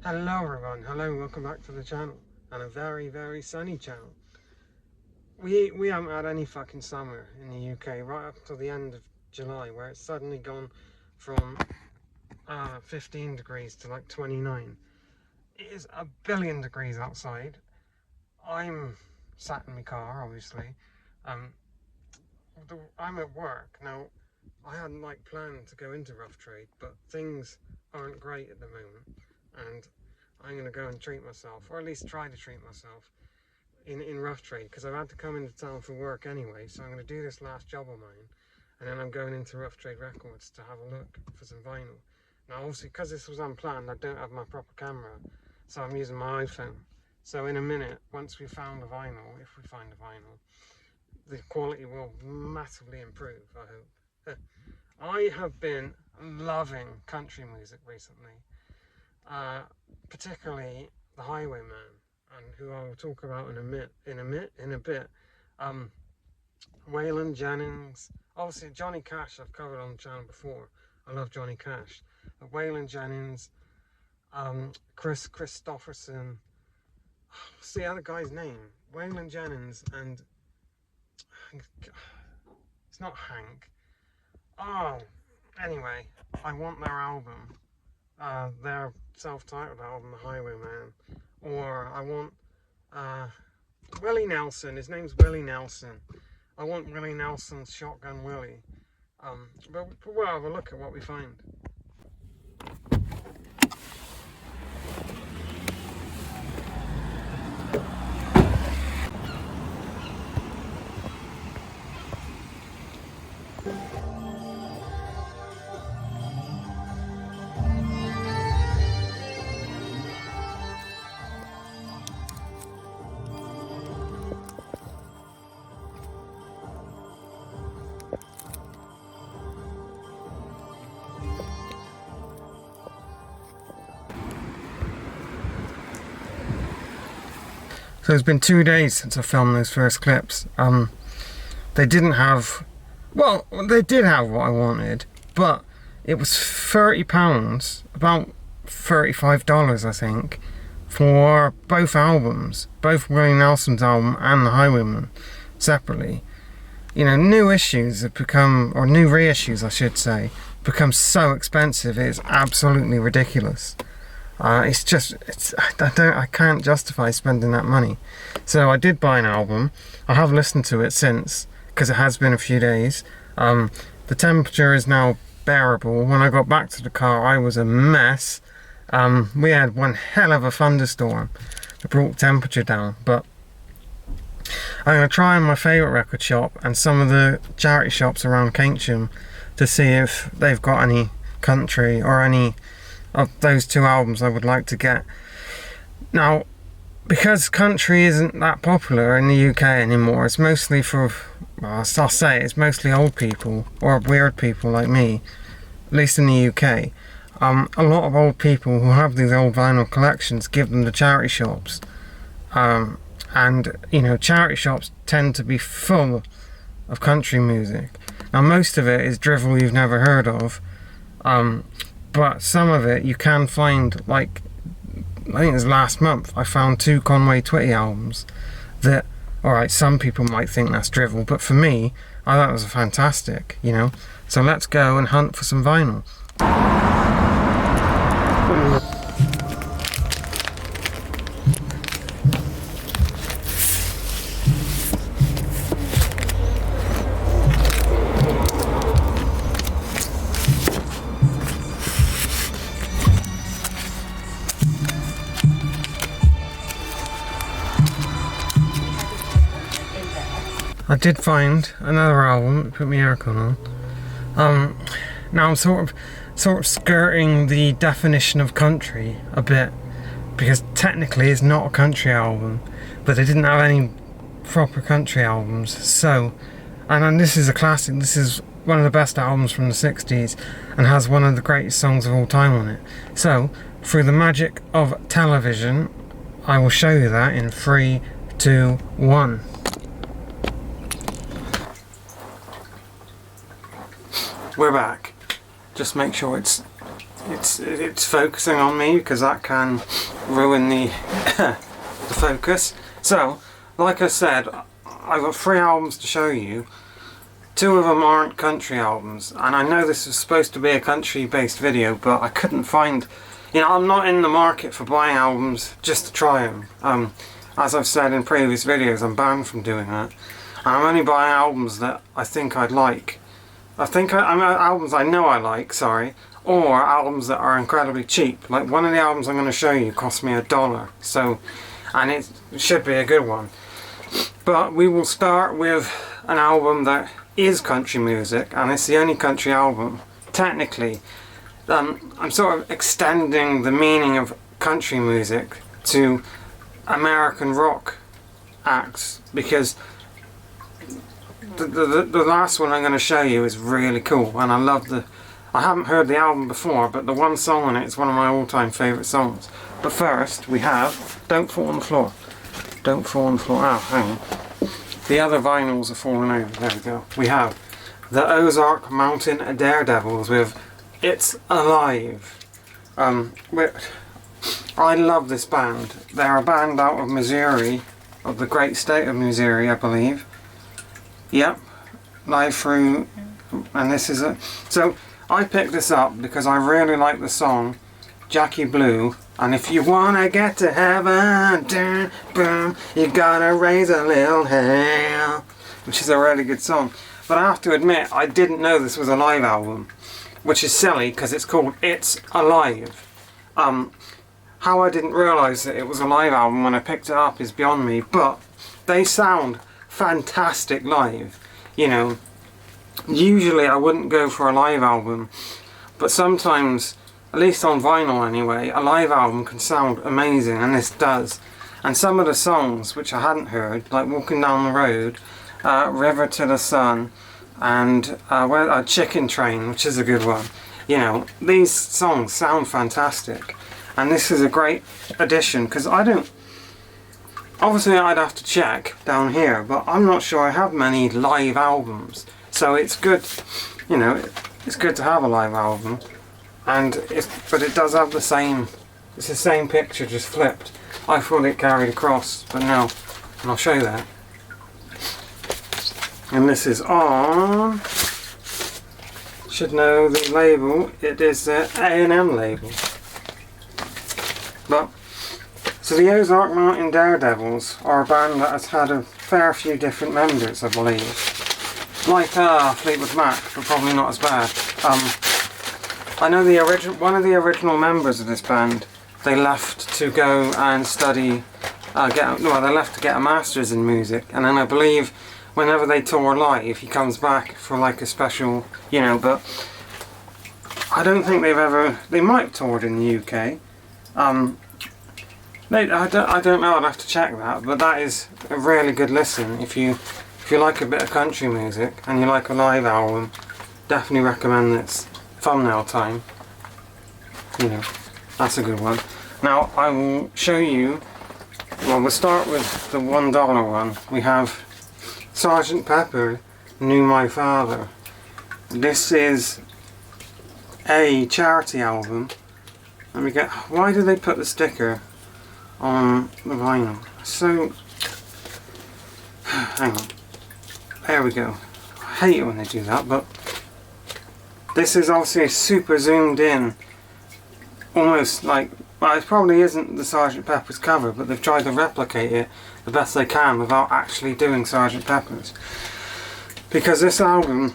Hello everyone, hello, welcome back to the channel, and a very sunny channel. We haven't had any fucking summer in the UK right up to the end of July, where it's suddenly gone from 15 degrees to like 29. It is a billion degrees outside. I'm sat in my car, obviously. I'm at work now. I hadn't planned to go into rough trade, but things aren't great at the moment, and I'm going to go and treat myself, or at least try to treat myself in rough trade, because I've had to come into town for work anyway. So I'm going to do this last job of mine, and then I'm going into Rough Trade Records to have a look for some vinyl. Now obviously, because this was unplanned, I don't have my proper camera, so I'm using my iPhone. So in a minute, once we found the vinyl, if we find a vinyl, the quality will massively improve, I hope. I have been loving country music recently, particularly the Highwayman, and who I will talk about in a bit. Waylon Jennings, obviously Johnny Cash I've covered on the channel before. I love Johnny Cash. But Waylon Jennings, Chris Christopherson, what's the other guy's name? Waylon Jennings and it's not Hank. Oh, anyway, I want their album, their self-titled album, The Highwayman, or I want Willie Nelson. His name's Willie Nelson. I want Willie Nelson's Shotgun Willie. But we'll have a look at what we find. So it's been 2 days since I filmed those first clips. They didn't have, well, they did have what I wanted, but it was £30, about $35 I think, for both albums, both Willie Nelson's album and The Highwayman separately. You know, new issues have become, or new reissues I should say, become so expensive, it's absolutely ridiculous. I can't justify spending that money. So I did buy an album. I have listened to it since, because it has been a few days. The temperature is now bearable. When I got back to the car, I was a mess. We had one hell of a thunderstorm that brought the temperature down. But I'm going to try in my favourite record shop and some of the charity shops around Keynsham to see if they've got any country or any of those two albums I would like to get. Now, because country isn't that popular in the UK anymore, it's mostly for, well, I'll say it's mostly old people or weird people like me, at least in the UK. A lot of old people who have these old vinyl collections give them to charity shops. And, you know, charity shops tend to be full of country music. Now, most of it is drivel you've never heard of. But some of it you can find, like, I think it was last month, I found 2 Conway Twitty albums that, alright, some people might think that's drivel, but for me, I thought it was fantastic, you know. So let's go and hunt for some vinyl. I did find another album, put my aircon on. Now I'm sort of skirting the definition of country a bit, because technically it's not a country album, but they didn't have any proper country albums. So, and this is a classic, this is one of the best albums from the 60s and has one of the greatest songs of all time on it. So, through the magic of television, I will show you that in 3, 2, 1. We're back. Just make sure it's it's focusing on me, because that can ruin the the focus. So, like I said, I've got 3 albums to show you. 2 of them aren't country albums, and I know this is supposed to be a country-based video, but I couldn't find... You know, I'm not in the market for buying albums just to try them. As I've said in previous videos, I'm banned from doing that. And I'm only buying albums that I think I'd like. Albums I know I like, sorry, or albums that are incredibly cheap. Like one of the albums I'm going to show you cost me $1, so, and it should be a good one. But we will start with an album that is country music, and it's the only country album, technically. I'm sort of extending the meaning of country music to American rock acts, because the last one I'm going to show you is really cool, and I haven't heard the album before, but the one song on it is one of my all-time favourite songs. But first we have Don't Fall on the Floor. Don't Fall on the Floor. Oh, hang on. The other vinyls are falling over. There we go. We have the Ozark Mountain Daredevils with It's Alive. I love this band. They're a band out of Missouri, of the great state of Missouri, I believe. Yep, live through, and this is a... So, I picked this up because I really like the song Jackie Blue, and if you wanna get to heaven, dun, boom, you gotta raise a little hell, which is a really good song. But I have to admit, I didn't know this was a live album, which is silly because it's called It's Alive. How I didn't realise that it was a live album when I picked it up is beyond me, but they sound fantastic live. You know, usually I wouldn't go for a live album, but sometimes, at least on vinyl anyway, a live album can sound amazing, and this does. And some of the songs which I hadn't heard, like Walking Down the Road, River to the Sun, and Chicken Train, which is a good one. You know, these songs sound fantastic, and this is a great addition, because I don't... Obviously I'd have to check down here, but I'm not sure I have many live albums. So it's good, you know, it's good to have a live album. But it does have the same, it's the same picture, just flipped. I thought it carried across, but no, and I'll show you that. And this is on, should know the label, it is the A&M label. But, so the Ozark Mountain Daredevils are a band that has had a fair few different members, I believe. Like Fleetwood Mac, but probably not as bad. I know one of the original members of this band, they left to go and study, they left to get a master's in music, and then I believe whenever they tour live, he comes back for like a special, you know, but I don't think they might have toured in the UK. I don't know, I'd have to check that, but that is a really good listen. If you like a bit of country music and you like a live album, definitely recommend this. Thumbnail Time. You know, that's a good one. Now I will show you, well, we'll start with the $1 one. We have Sgt. Pepper Knew My Father. This is a charity album. Let me get, why did they put the sticker on the vinyl? So, hang on, there we go. I hate it when they do that, but this is obviously super zoomed in, almost like, well, it probably isn't the Sgt. Pepper's cover, but they've tried to replicate it the best they can without actually doing Sgt. Pepper's, because this album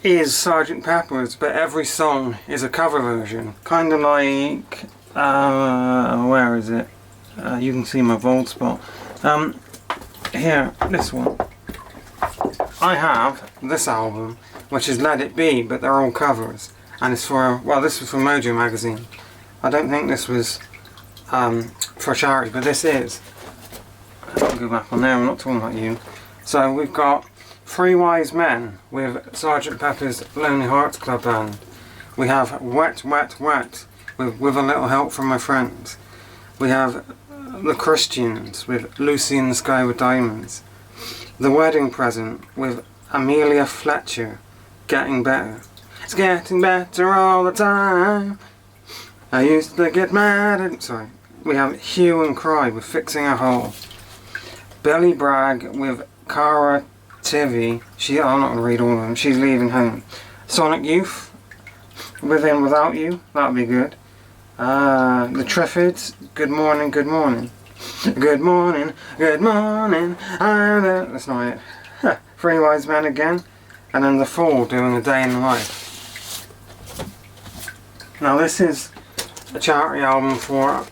is Sgt. Pepper's, but every song is a cover version, kind of like where is it? You can see my bald spot. Here, this one. I have this album, which is Let It Be, but they're all covers, and it's for, well, this was for Mojo magazine. I don't think this was for charity, but this is. I'll go back on there, I'm not talking about you. So we've got Three Wise Men with Sgt. Pepper's Lonely Hearts Club Band. We have Wet, Wet, Wet with A Little Help from My Friends. We have The Christians with Lucy in the Sky with Diamonds. The Wedding Present with Amelia Fletcher, Getting Better. It's getting better all the time. I used to get mad at... Sorry. We have Hue and Cry with Fixing a Hole. Billy Bragg with Cara Tivy. I'm not going to read all of them. She's Leaving Home. Sonic Youth. With and Without You. That'll be good. The Triffids. Good Morning, Good Morning. Good morning, good morning. That's not it. Three Wise Men again. And then The Fall doing A Day in the Life. Now this is a charity album for a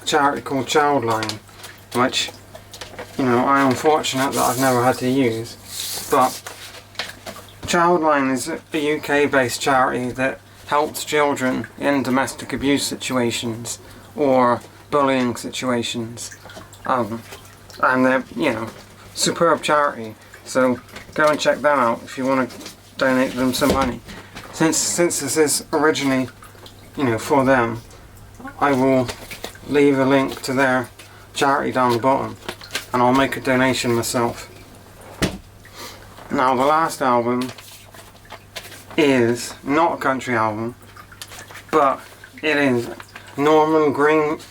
charity called Childline, which, you know, I am fortunate that I've never had to use. But Childline is a UK based charity that helps children in domestic abuse situations or bullying situations. And they're, you know, superb charity. So go and check them out if you want to donate them some money. Since this is originally, you know, for them, I will leave a link to their charity down the bottom, and I'll make a donation myself. Now the last album is not a country album, but it is Norman Greenbaum's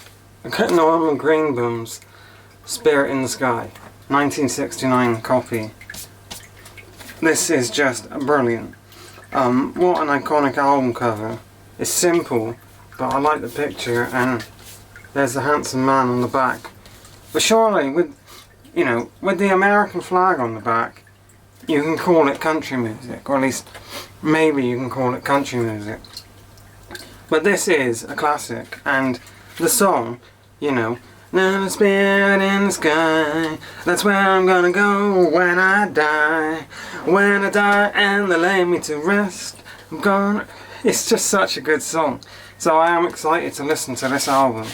Spirit in the Sky, 1969 copy. This is just brilliant. What an iconic album cover. It's simple, but I like the picture, and there's a handsome man on the back. But surely, with the American flag on the back, you can call it country music, or at least maybe you can call it country music. But this is a classic, and the song, you know, "There's a spirit in the sky, that's where I'm gonna go when I die. When I die and they lay me to rest, I'm gonna..." It's just such a good song. So I am excited to listen to this album.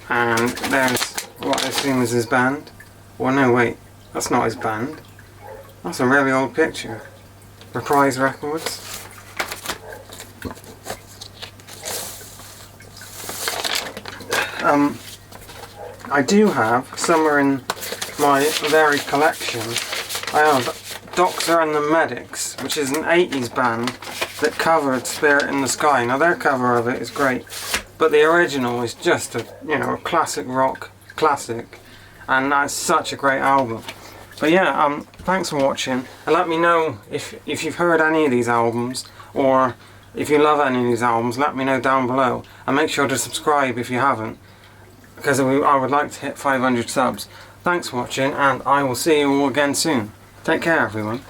And there's what I assume is his band. Well, no, wait, that's not his band. That's a really old picture. Reprise Records. I do have, somewhere in my varied collection, I have Doctor and the Medics, which is an 80s band that covered Spirit in the Sky. Now their cover of it is great, but the original is just a classic rock classic, and that's such a great album. But yeah, thanks for watching, and let me know if you've heard any of these albums, or if you love any of these albums. Let me know down below, and make sure to subscribe if you haven't, because I would like to hit 500 subs. Thanks for watching, and I will see you all again soon. Take care, everyone.